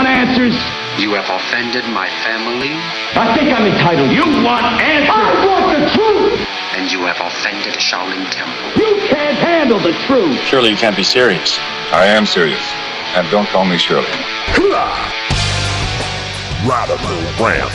want answers? You have offended my family. I think I'm entitled. You want answers? I want the truth! And you have offended Shaolin Temple. You can't handle the truth! Surely you can't be serious. I am serious. And don't call me Shirley. Radical Rant.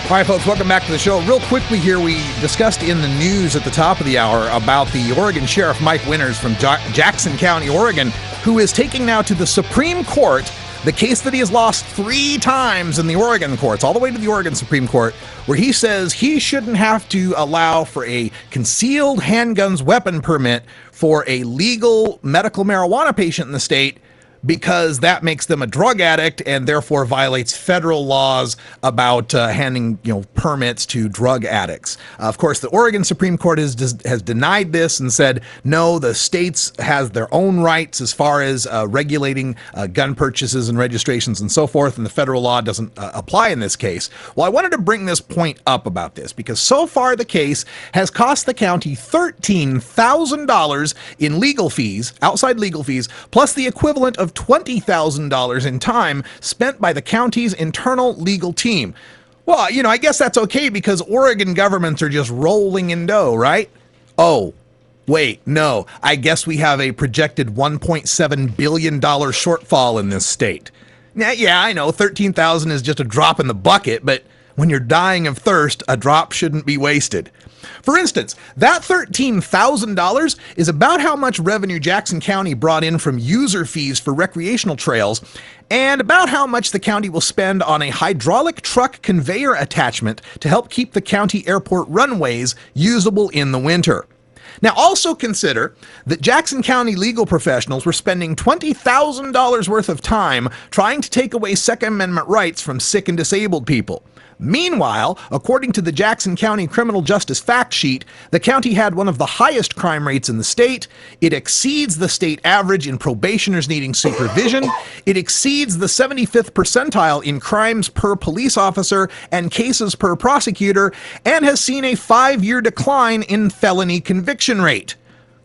All right, folks, welcome back to the show. Real quickly here, we discussed in the news at the top of the hour about the Oregon Sheriff Mike Winters from Jackson County, Oregon, who is taking now to the Supreme Court the case that he has lost 3 times in the Oregon courts, all the way to the Oregon Supreme Court, where he says he shouldn't have to allow for a concealed handguns weapon permit for a legal medical marijuana patient in the state, because that makes them a drug addict and therefore violates federal laws about handing permits to drug addicts. Of course, the Oregon Supreme Court has denied this and said, no, the states has their own rights as far as regulating gun purchases and registrations and so forth, and the federal law doesn't apply in this case. Well, I wanted to bring this point up about this because so far the case has cost the county $13,000 in legal fees, outside legal fees, plus the equivalent of $20,000 in time spent by the county's internal legal team. Well, I guess that's okay because Oregon governments are just rolling in dough, right? Oh, wait, no. I guess we have a projected $1.7 billion shortfall in this state. Now, yeah, I know $13,000 is just a drop in the bucket, but when you're dying of thirst, a drop shouldn't be wasted. For instance, that $13,000 is about how much revenue Jackson County brought in from user fees for recreational trails, and about how much the county will spend on a hydraulic truck conveyor attachment to help keep the county airport runways usable in the winter. Now, also consider that Jackson County legal professionals were spending $20,000 worth of time trying to take away Second Amendment rights from sick and disabled people. Meanwhile, according to the Jackson County Criminal Justice Fact Sheet, the county had one of the highest crime rates in the state. It exceeds the state average in probationers needing supervision. It exceeds the 75th percentile in crimes per police officer and cases per prosecutor, and has seen a 5-year decline in felony conviction rate.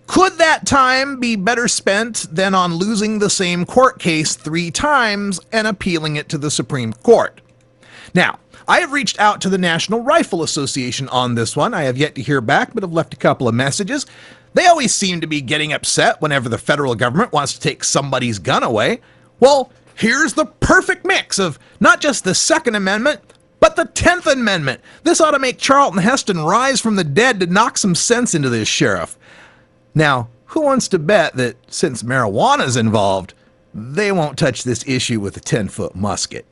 Could that time be better spent than on losing the same court case 3 times and appealing it to the Supreme Court? Now, I have reached out to the National Rifle Association on this one. I have yet to hear back, but have left a couple of messages. They always seem to be getting upset whenever the federal government wants to take somebody's gun away. Well, here's the perfect mix of not just the Second Amendment, but the 10th Amendment. This ought to make Charlton Heston rise from the dead to knock some sense into this sheriff. Now, who wants to bet that since marijuana's involved, they won't touch this issue with a 10-foot musket?